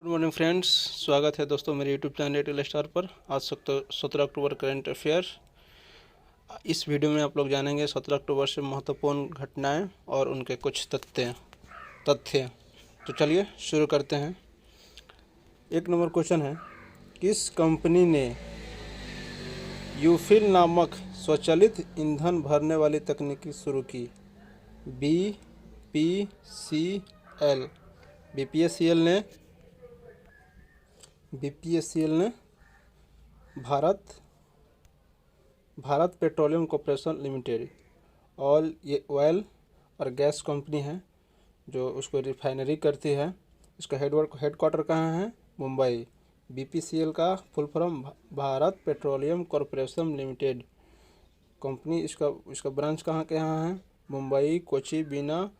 Good morning friends, स्वागत है दोस्तों मेरे यूट्यूब चैनल लिटिल स्टार पर। आज 17 अक्टूबर करंट अफेयर। इस वीडियो में आप लोग जानेंगे 17 अक्टूबर से महत्वपूर्ण घटनाएं और उनके कुछ तथ्य। तो चलिए शुरू करते हैं। एक नंबर क्वेश्चन है, किस कंपनी ने यूफिल नामक स्वचालित ईंधन भरने वाली तकनीकी शुरू की? BPCL BPCL ने Bharat petroleum corporation limited all ये ऑयल और गैस कंपनी है जो उसको रिफाइनरी करती है। इसका हेडक्वार्टर कहाँ है? मुंबई। BPCL का full form Bharat petroleum corporation limited company. इसका ब्रांच कहाँ के यहाँ है? मुंबई, कोची, बीना,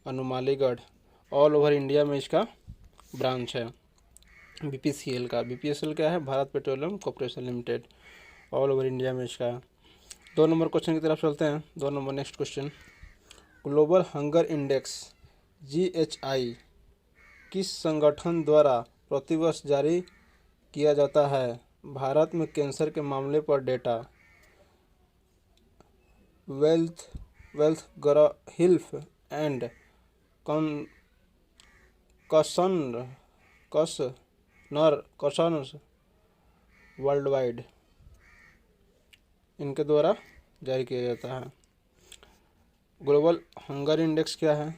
अनुमालीगढ़। ऑल ओवर इंडिया में इसका ब्रांच है BPCL का। BPCL क्या है? Bharat petroleum corporation limited. All over India में इसका। 2 नंबर क्वेश्चन की तरफ चलते हैं। 2 number next question, global hunger index GHI किस संगठन द्वारा प्रतिवर्ष जारी किया जाता है? भारत में कैंसर के मामले पर data. Wealth health and cautioners world wide, इनके द्वारा जारी किया जाता है। ग्लोबल हंगर इंडेक्स क्या है?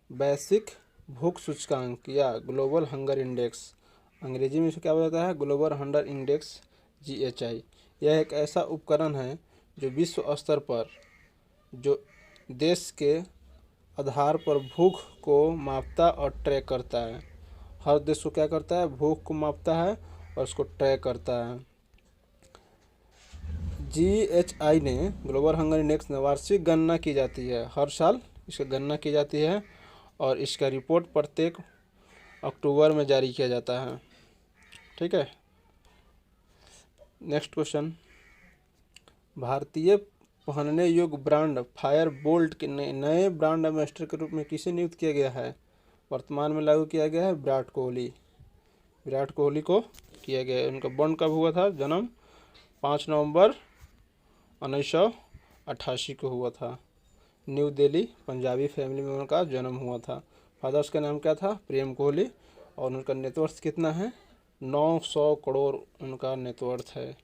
वैश्विक भूख सूचकांक या ग्लोबल हंगर इंडेक्स। अंग्रेजी में इसे क्या बताता है? Global hunger index GHI। यह एक ऐसा उपकरण है जो विश्व स्तर पर जो देश के आधार पर भूख को मापता और ट्रैक करता है। हर देश को क्या करता है? भूख को मापता है और उसको ट्रैक करता है। GHI ने ग्लोबल हंगर इंडेक्स में वार्षिक गणना की जाती है। हर साल इसकी गणना की जाती है और इसका रिपोर्ट प्रत्येक अक्टूबर में जारी किया जाता है। ठीक है। नेक्स्ट क्वेश्चन, भारतीय पहनने योग्य ब्रांड फायर बोल्ट के नए ब्रांड एम्बेसडर के रूप में किसे नियुक्त किया गया है? वर्तमान में लागू किया गया है विराट कोहली को किया गया है। उनका बॉन्ड कब हुआ था? जन्म 5 नवंबर 1988 को हुआ था। न्यू दिल्ली पंजाबी फैमिली में उनका जन्म हुआ था। फादर्स का नाम क्या था? प्रेम कोहली। और उनका नेटवर्थ कितना है? 900 करोड़ उनका नेटवर्थ है।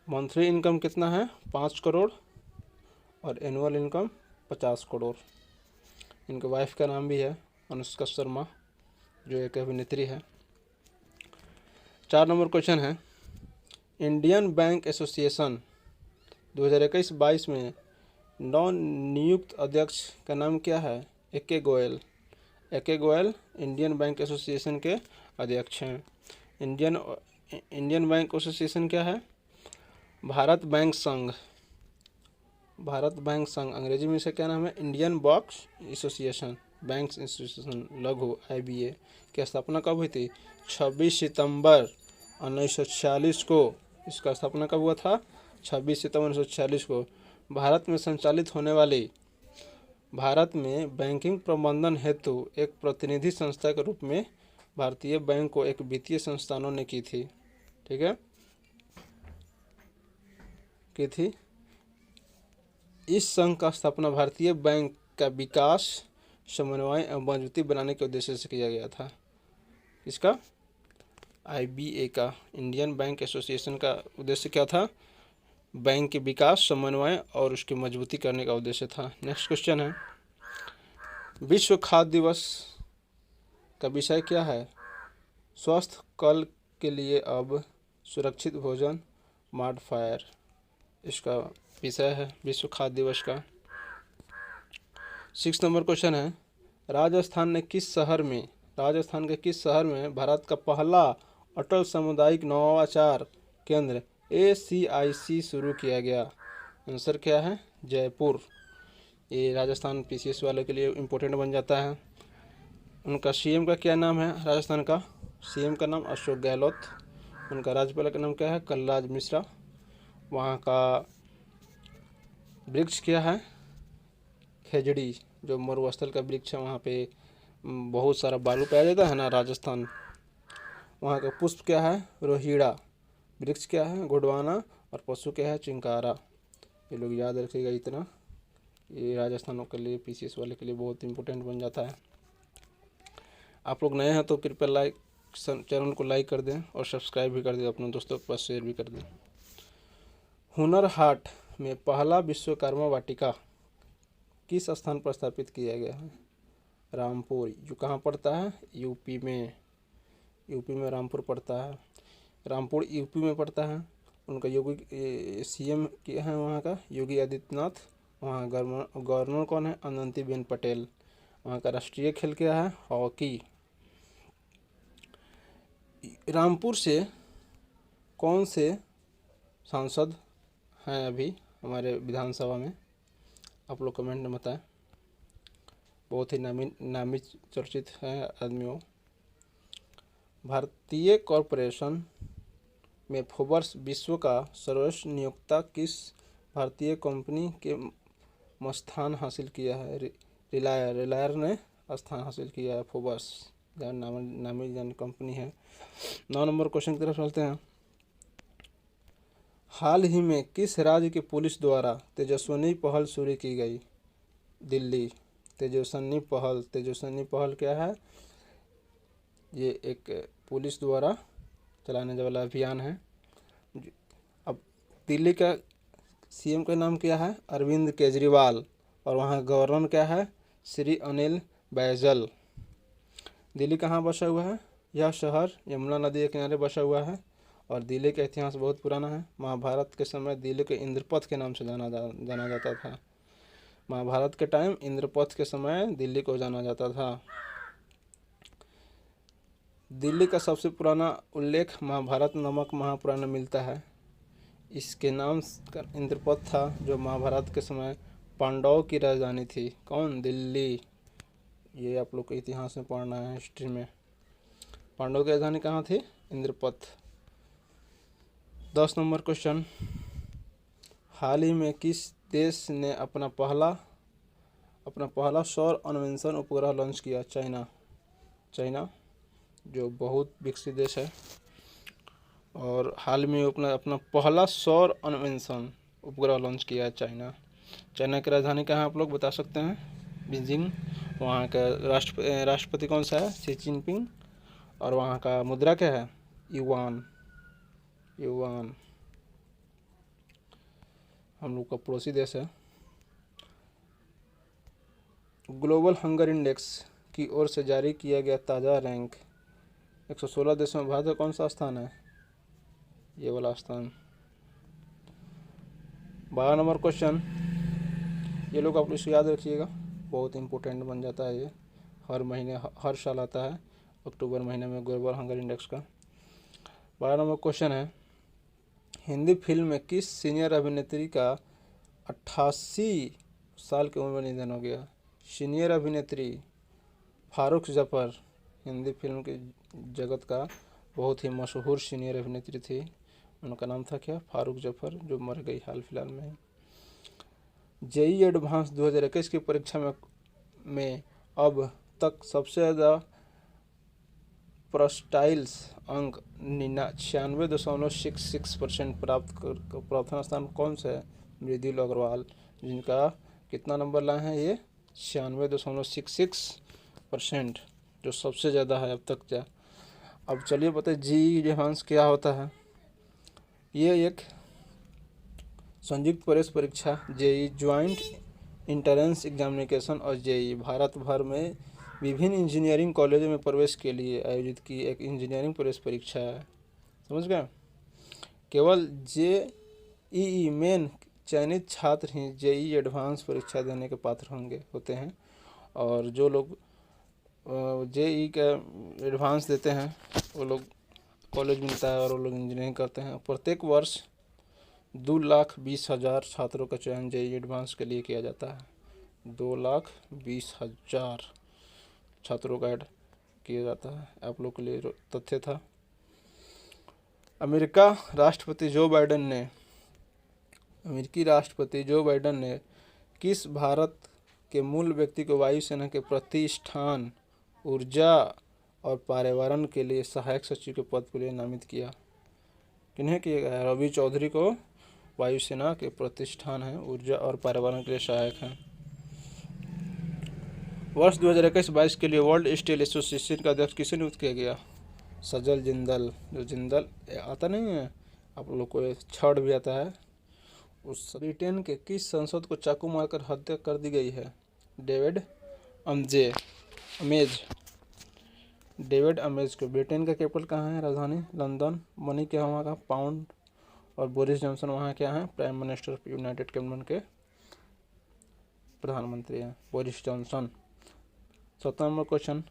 मंथली इनकम कितना है? 5 करोड़ और एनुअल इनकम 50 करोड़। इनके वाइफ का नाम भी है अनुष्का शर्मा, जो एक अभिनेत्री है। 4 नंबर क्वेश्चन है, इंडियन बैंक एसोसिएशन 2021-22 में नव नियुक्त अध्यक्ष का नाम क्या है? AK Goyal Indian bank association के अध्यक्ष हैं। इंडियन बैंक एसोसिएशन क्या है? भारत बैंक संघ। अंग्रेजी में इसे क्या नाम है? Indian box association, banks association लघु IBA की स्थापना कब हुई थी? 26 सितंबर 1946 को। इसका स्थापना कब हुआ था? 26 सितंबर 1946 को। भारत में संचालित होने वाली भारत में बैंकिंग प्रबंधन हेतु एक प्रतिनिधि संस्था के रूप में भारतीय बैंक को एक वित्तीय संस्थानों ने की थी। ठीक है, की थी। इस संघ का स्थापना भारतीय बैंक का विकास, समन्वय एवं मजबूती बनाने के उद्देश्य से किया गया था। इसका IBA का, इंडियन बैंक एसोसिएशन का उद्देश्य क्या था? बैंक के विकास, समन्वय और उसकी मजबूती करने का उद्देश्य था। नेक्स्ट क्वेश्चन है, विश्व खाद्य दिवस का विषय क्या है? स्वस्थ कल के लिए अब सुरक्षित भोजन मार्ड फायर, इसका विषय है विश्व खाद्य दिवस का। 6 नंबर क्वेश्चन है, राजस्थान के किस शहर में भारत का पहला अटल सामुदायिक नवाचार केंद्र ACIC शुरू किया गया? आंसर क्या है? जयपुर। ये राजस्थान PCS वाले के लिए इम्पोर्टेंट बन जाता है। उनका CM का क्या नाम है? राजस्थान का CM का नाम अशोक गहलोत। उनका राज्यपाल का नाम क्या है? कलराज मिश्रा। वहाँ का वृक्ष क्या है? खेजड़ी, जो मरुस्थल का वृक्ष है वहाँ पे बहुत सारा बालू पाया जाता है ना राजस्थान, वहाँ का पुष्प क्या है? रोहिड़ा। वृक्ष क्या है? गोडवाना। और पशु क्या है? चिंकारा। ये लोग याद रखिएगा इतना, ये राजस्थानों के लिए पीसीएस वाले के लिए बहुत इंपॉर्टेंट बन जाता है। आप लोग नए हैं तो कृपया चैनल को लाइक कर दें और सब्सक्राइब भी कर दें, अपने दोस्तों के पास शेयर भी कर दें। हुनर हाट में पहला विश्वकर्मा वाटिका किस स्थान पर स्थापित किया गया है? रामपुर। जो कहाँ पड़ता है? यूपी में। यूपी में रामपुर पड़ता है। रामपुर यूपी में पड़ता है। उनका योगी सीएम क्या है वहाँ का? योगी आदित्यनाथ। वहाँ गवर्नर कौन है? अनंतीबेन पटेल। वहाँ का राष्ट्रीय खेल क्या है? हॉकी। रामपुर से कौन से सांसद हैं अभी हमारे विधानसभा में? आप लोग कमेंट में बताएं। बहुत ही नामी चर्चित हैं आदमियों। भारतीय कॉरपोरेशन में फोर्ब्स विश्व का सर्वश्रेष्ठ नियोक्ता किस भारतीय कंपनी के स्थान हासिल किया है? रिलायर ने स्थान हासिल किया है फोर्ब्स, नामी जान कंपनी है। 9 नंबर क्वेश्चन की तरफ चलते हैं। हाल ही में किस राज्य की पुलिस द्वारा तेजस्विनी पहल शुरू की गई? दिल्ली। तेजस्विनी पहल क्या है? ये एक पुलिस द्वारा चलाने वाला अभियान है। अब दिल्ली का सीएम का नाम क्या है? अरविंद केजरीवाल। और वहाँ गवर्नर क्या है? श्री अनिल बैजल। दिल्ली कहाँ बसा हुआ है? यह शहर यमुना नदी के किनारे बसा हुआ है। और दिल्ली का इतिहास बहुत पुराना है। महाभारत के समय दिल्ली को इंद्रपथ के नाम से जाना जाता था। महाभारत के टाइम इंद्रपथ के समय दिल्ली को जाना जाता था। दिल्ली का सबसे पुराना उल्लेख महाभारत नामक महापुराण में मिलता है। इसके नाम का इंद्रपथ था, जो महाभारत के समय पांडवों की राजधानी थी। कौन? दिल्ली। ये आप लोग को इतिहास में पढ़ना है, हिस्ट्री में। पांडवों की राजधानी कहाँ थी? इंद्रपथ। 10 नंबर क्वेश्चन। हाल ही में किस देश ने अपना पहला सौर अन्वेषण उपग्रह लॉन्च किया? चाइना जो बहुत विकसित देश है। और हाल में अपना पहला सौर अन्वेषण उपग्रह लॉन्च किया है चाइना की राजधानी कहाँ आप लोग बता सकते हैं? बीजिंग। वहाँ का राष्ट्रपति कौन सा है? Xi Jinping. और वहाँ का मुद्रा क्या है? युआन। हम लोग का पड़ोसी देश है। ग्लोबल हंगर इंडेक्स की ओर से जारी किया गया ताज़ा रैंक 116 देशों में भारत का कौन सा स्थान है? ये वाला स्थान। 12 नंबर क्वेश्चन। ये लोग आप इसको याद रखिएगा, बहुत इंपॉर्टेंट बन जाता है ये। हर महीने हर साल आता है अक्टूबर महीने में ग्लोबल हंगर इंडेक्स का। 12 नंबर क्वेश्चन है, हिंदी फिल्म में किस सीनियर अभिनेत्री का 88 साल की उम्र में निधन हो गया? सीनियर अभिनेत्री फारुख जफर हिंदी फिल्म के जगत का बहुत ही मशहूर सीनियर अभिनेत्री थी। उनका नाम था क्या? फारुख जफर, जो मर गई हाल फिलहाल में। जेईई एडवांस 2021 की परीक्षा में अब तक सबसे ज़्यादा परस्टाइल्स अंक 96.66% प्राप्त कर प्रथम स्थान कौन सा है? मृदुल अग्रवाल, जिनका कितना नंबर लाए हैं? ये 96.66%, जो सबसे ज़्यादा है अब तक जा। अब चलिए बताइए जेईई एडवांस क्या होता है। ये एक संयुक्त प्रवेश परीक्षा जेईई ज्वाइंट इंट्रेंस एग्जामिनेशन और जेईई भारत भर में विभिन्न इंजीनियरिंग कॉलेजों में प्रवेश के लिए आयोजित की एक इंजीनियरिंग प्रवेश परीक्षा है। समझ गए? केवल जेईई मेन चयनित छात्र ही जेईई एडवांस परीक्षा देने के पात्र होते हैं। और जो लोग जेईई का एडवांस देते हैं वो लोग कॉलेज मिलता है और वो लोग इंजीनियरिंग करते हैं। प्रत्येक वर्ष 2,20,000 छात्रों का चयन जेईई एडवांस के लिए किया जाता है। 2,20,000 छात्रों का ऐड किया जाता है। आप लोग के लिए तथ्य था। अमेरिकी राष्ट्रपति जो बाइडेन ने किस भारत के मूल व्यक्ति को वायुसेना के प्रतिष्ठान ऊर्जा और पर्यावरण के लिए सहायक सचिव के पद के लिए नामित किया। किन्हें किया गया है? रवि चौधरी को वायुसेना के प्रतिष्ठान है ऊर्जा और पर्यावरण के लिए सहायक हैं। वर्ष 2021-22 के लिए वर्ल्ड स्टील एसोसिएशन का अध्यक्ष किसे नियुक्त किया गया? सजल जिंदल। जो जिंदल आता नहीं है आप लोग को, छड़ भी आता है। उस ब्रिटेन के किस सांसद को चाकू मारकर हत्या कर दी गई है? David amaze. डेविड अमेज को। ब्रिटेन का कैपिटल कहाँ है? राजधानी लंदन। मनी क्या वहाँ का? पाउंड। और बोरिस जॉनसन वहाँ क्या है? प्राइम मिनिस्टर यूनाइटेड किंगडम के प्रधानमंत्री हैं बोरिस जॉनसन। 17 नंबर क्वेश्चन,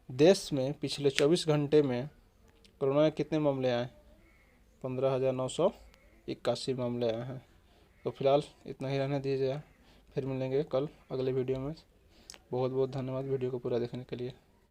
देश में पिछले 24 घंटे में कोरोना के कितने मामले आए? 15,981 मामले आए हैं। तो फिलहाल इतना ही रहने दीजिए, फिर मिलेंगे कल अगले वीडियो में। बहुत बहुत धन्यवाद वीडियो को पूरा देखने के लिए।